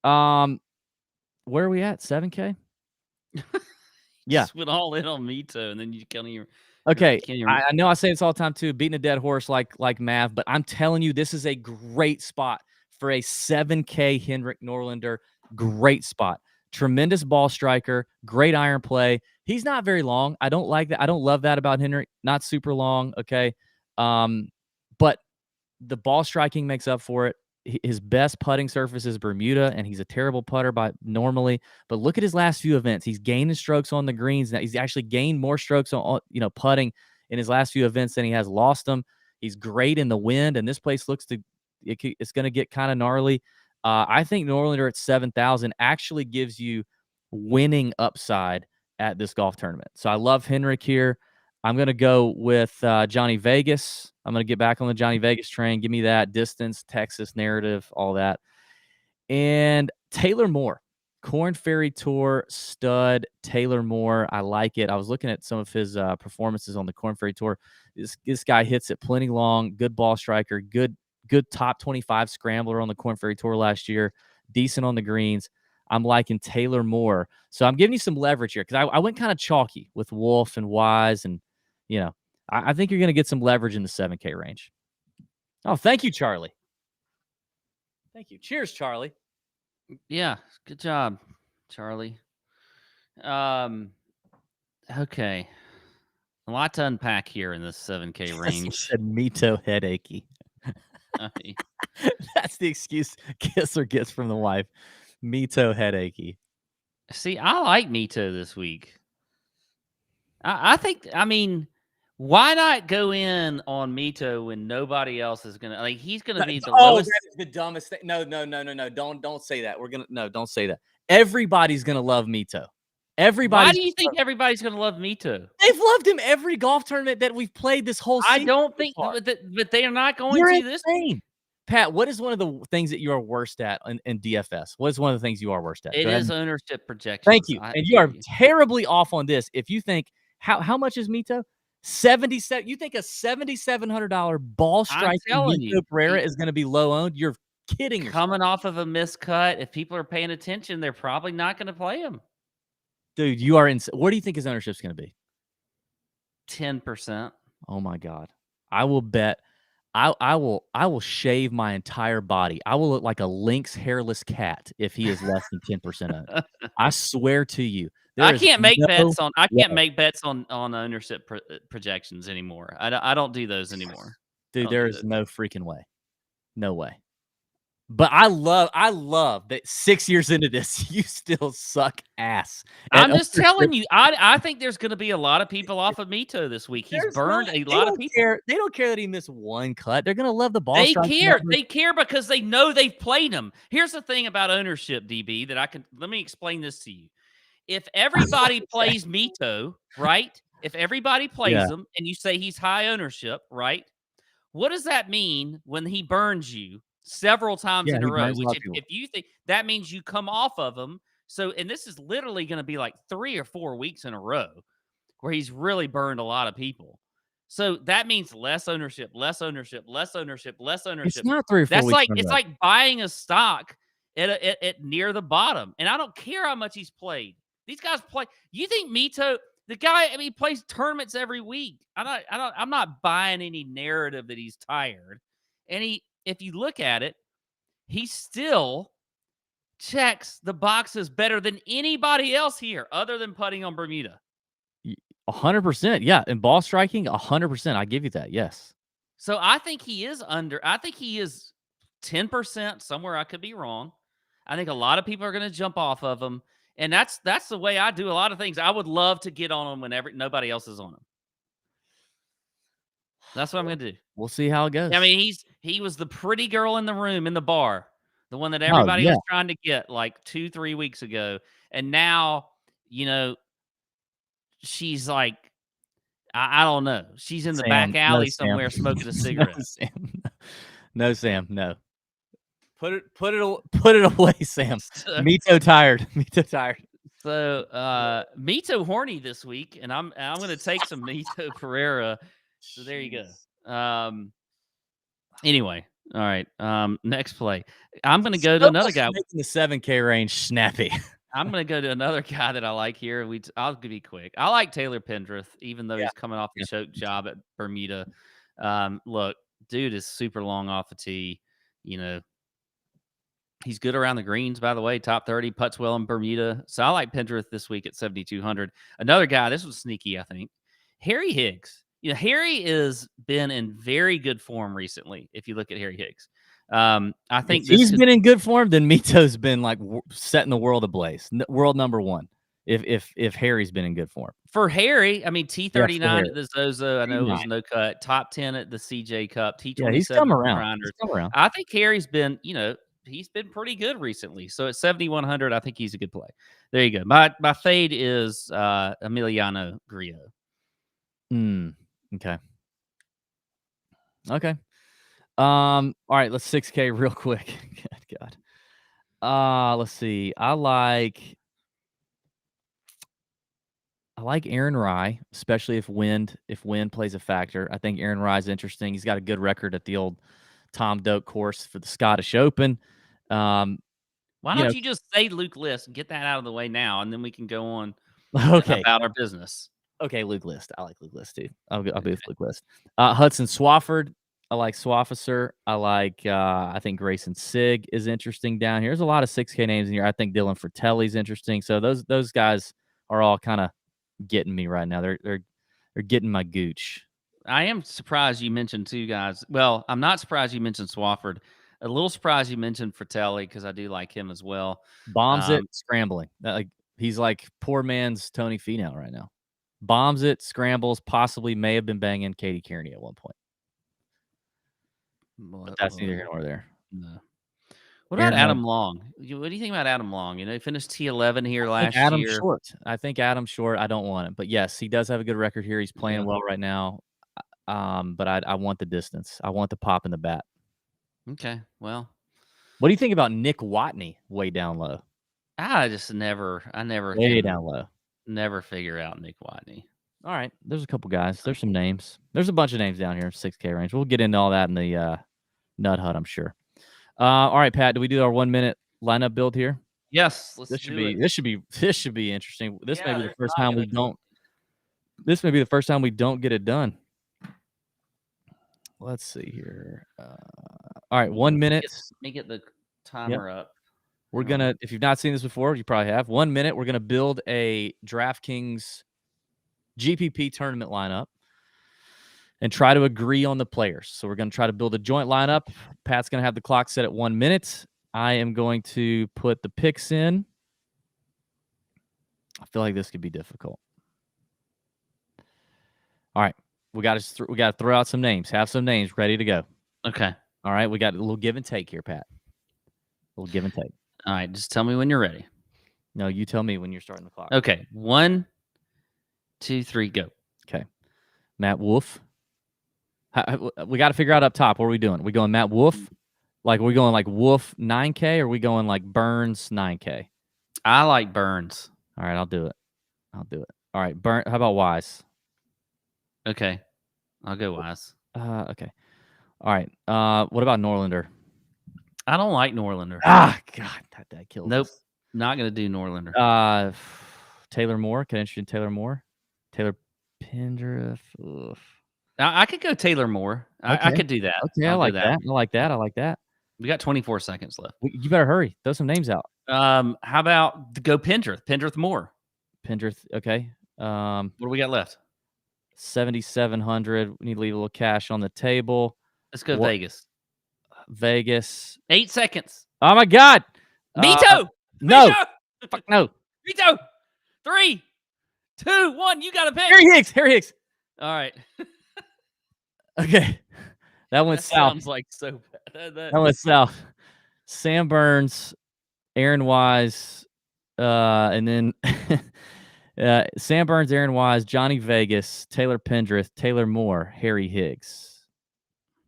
Where are we at? 7K? Yeah. Just went all in on Mito, and then you can't even. Okay, I know I say this all the time too, beating a dead horse like Mav, but I'm telling you, this is a great spot for a 7K Henrik Norlander. Great spot. Tremendous ball striker, great iron play. He's not very long. I don't like that. I don't love that about Henrik. Not super long, okay? But the ball striking makes up for it. His best putting surface is Bermuda, and he's a terrible putter normally. But look at his last few events. He's gaining strokes on the greens. Now he's actually gained more strokes on putting in his last few events than he has lost them. He's great in the wind, and this place it's going to get kind of gnarly. I think Norlander at 7,000 actually gives you winning upside at this golf tournament. So I love Henrik here. I'm going to go with Johnny Vegas. I'm going to get back on the Johnny Vegas train. Give me that distance, Texas narrative, all that. And Taylor Moore, Korn Ferry Tour stud Taylor Moore. I like it. I was looking at some of his performances on the Korn Ferry Tour. This guy hits it plenty long, good ball striker, good top 25 scrambler on the Korn Ferry Tour last year, decent on the greens. I'm liking Taylor Moore. So I'm giving you some leverage here because I went kind of chalky with Wolf and Wise, and I think you're going to get some leverage in the 7K range. Oh, thank you, Charlie. Thank you. Cheers, Charlie. Yeah, good job, Charlie. Okay. A lot to unpack here in this 7K range. Said Mito headachy. That's the excuse Kisser gets from the wife. Mito headachy. See, I like Mito this week. I think, why not go in on Mito when nobody else is going to, he's going to be the lowest. That is the dumbest thing. No. Don't say that. Don't say that. Everybody's going to love Mito. Why do you think everybody's going to love Mito? They've loved him every golf tournament that we've played this whole season. I don't think, but they are not going to this. Pat, what is one of the things that you are worst at in DFS? What is one of the things you are worst at? It is ownership projection. Thank you. And you are terribly off on this. If you think, how much is Mito? 77. You think a $7,700 ball striking Mito Pereira is going to be low owned? You're kidding yourself. Coming off of a miscut, if people are paying attention, they're probably not going to play him. Dude, you are in. What do you think his ownership is going to be? 10%. Oh my God. I will bet. I will shave my entire body. I will look like a lynx hairless cat if he is less than 10% owned. I swear to you. I can't make bets on ownership projections anymore. I don't do those anymore. Dude, there is no freaking way. No way. But I love that 6 years into this, you still suck ass. I'm just telling you, I think there's going to be a lot of people off of Mito this week. He's burned a lot of people. They don't care that he missed one cut. They're going to love the ball. They care. They care because they know they've played him. Here's the thing about ownership, DB, let me explain this to you. If everybody plays Mito, right? If everybody plays him and you say he's high ownership, right? What does that mean when he burns you several times in a row? Which if you think that means you come off of him. So, and this is literally going to be like 3 or 4 weeks in a row where he's really burned a lot of people. So that means less ownership, less ownership, less ownership, less ownership. It's not 3 or 4 That's weeks. It's like buying a stock at near the bottom. And I don't care how much he's played. These guys play. You think Mito, the guy, he plays tournaments every week. I'm not buying any narrative that he's tired. And if you look at it, he still checks the boxes better than anybody else here other than putting on Bermuda. 100%. Yeah. And ball striking, 100%. I give you that. Yes. So I think he is I think he is 10% somewhere. I could be wrong. I think a lot of people are going to jump off of him. And that's the way I do a lot of things. I would love to get on him whenever nobody else is on him. That's what I'm going to do. We'll see how it goes. I mean, he was the pretty girl in the room, in the bar, the one that everybody was trying to get like 2-3 weeks ago. And now, she's like, I don't know. She's in the back alley somewhere smoking a cigarette. No, Sam. No. Put it away, Sam. Mito tired. Mito tired. So Mito horny this week, and I'm gonna take some Mito Pereira. So there you go. Anyway, all right. Next play. I'm gonna go to another guy making the 7K range snappy. I'm gonna go to another guy that I like here. I'll be quick. I like Taylor Pendrith, even though he's coming off the choke job at Bermuda. Look, dude is super long off the tee. You know, he's good around the greens, by the way, top 30, putts well in Bermuda. So I like Pendrith this week at 7,200. Another guy, this was sneaky, I think. Harry Higgs. You know, Harry has been in very good form recently, if you look at Harry Higgs. I think he's been in good form, then Mito's been like setting the world ablaze. World number one. If Harry's been in good form. For Harry, I mean, T39 at the Zozo, I know it was no cut. Top 10 at the CJ Cup. T27 he's come around. I think Harry's been, you know, he's been pretty good recently. So at 7,100, I think he's a good play. There you go. My fade is Emiliano Grillo. Okay. Okay. All right, let's 6K real quick. Good God. Let's see. I like Aaron Rai, especially if wind plays a factor. I think Aaron Rai is interesting. He's got a good record at the old Tom Doak course for the Scottish Open. Why don't you just say Luke List and get that out of the way now, and then we can go on about our business. Okay, Luke List. I like Luke List too. I'll be with Luke List. Hudson Swafford. I like Swafficer. I think Grayson Sigg is interesting down here. There's a lot of 6K names in here. I think Dylan Fratelli's interesting. So those guys are all kind of getting me right now. They're getting my gooch. I am surprised you mentioned two guys. Well, I'm not surprised you mentioned Swafford. A little surprised you mentioned Fratelli because I do like him as well. Bombs it, scrambling. He's like poor man's Tony Finau right now. Bombs it, scrambles, possibly may have been banging Katie Kearney at one point. But that's neither here nor there. No. What about Adam Long? What do you think about Adam Long? You know, he finished T11 here last year. I think Adam Short. I don't want it, but yes, he does have a good record here. He's playing well right now. But I want the distance. I want the pop in the bat. Okay, well, what do you think about Nick Watney way down low? I never down low. Never figure out Nick Watney. All right, there's a couple guys. There's some names. There's a bunch of names down here in 6K range. We'll get into all that in the Nut Hut, I'm sure. All right, Pat, do we do our 1 minute lineup build here? Yes. This should be interesting. This may be the first time we don't. This may be the first time we don't get it done. Let's see here. All right, 1 minute. Let me get the timer up. We're gonna. If you've not seen this before, you probably have. 1 minute. We're gonna build a DraftKings GPP tournament lineup and try to agree on the players. So we're going to try to build a joint lineup. Pat's going to have the clock set at 1 minute. I am going to put the picks in. I feel like this could be difficult. All right. We got to throw out some names. Have some names ready to go. Okay. All right. We got a little give and take here, Pat. A little give and take. All right. Just tell me when you're ready. No, you tell me when you're starting the clock. Okay. 1, 2, 3, go. Okay. Matt Wolff. We got to figure out up top. What are we doing? Are we going Matt Wolff? Like, are we going like Wolff 9K or are we going like Burns 9K? I like Burns. All right, I'll do it. All right, How about Wise? Okay. I'll go Wise. Okay. All right. What about Norlander? I don't like Norlander. God, that kills Nope. us. Not going to do Norlander. Taylor Moore. Can I introduce Taylor Moore? Taylor Pendrith. I could go Taylor Moore. Okay. I could do that. Okay, I like that. We got 24 seconds left. You better hurry. Throw some names out. How about go Pendrith? Pendrith Moore. Pendrith. Okay. What do we got left? 7,700. We need to leave a little cash on the table. Let's go Vegas. Vegas. 8 seconds. Oh my God. Mito. No. Mito! Fuck no. Mito. 3, 2, 1. You got to pick. Harry Higgs. All right. Okay. That went south. Sounds like so bad. That went south. Sam Burns, Aaron Wise, and then Sam Burns, Aaron Wise, Johnny Vegas, Taylor Pendrith, Taylor Moore, Harry Higgs.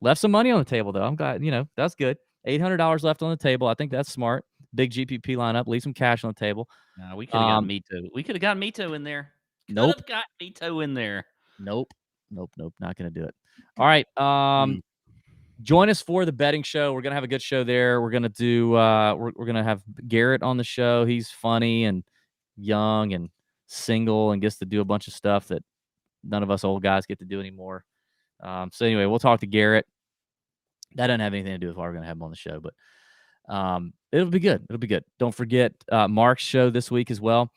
Left some money on the table, though. I'm glad, that's good. $800 left on the table. I think that's smart. Big GPP lineup. Leave some cash on the table. No, we could have gotten Mito. We could have gotten Mito in there. Nope. Could have got Mito in there. Nope. Not going to do it. All right. Join us for the betting show. We're going to have a good show there. We're going to do, we're going to have Garrett on the show. He's funny and young and single and gets to do a bunch of stuff that none of us old guys get to do anymore. So anyway, we'll talk to Garrett. That doesn't have anything to do with why we're going to have him on the show, but it'll be good. It'll be good. Don't forget Mark's show this week as well.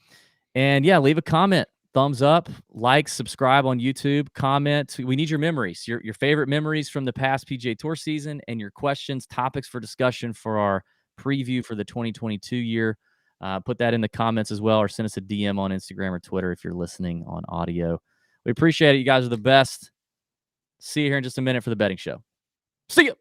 And yeah, leave a comment. Thumbs up, like, subscribe on YouTube, comment. We need your memories, your favorite memories from the past PGA Tour season, and your questions, topics for discussion for our preview for the 2022 year. Put that in the comments as well, or send us a DM on Instagram or Twitter if you're listening on audio. We appreciate it. You guys are the best. See you here in just a minute for the betting show. See you.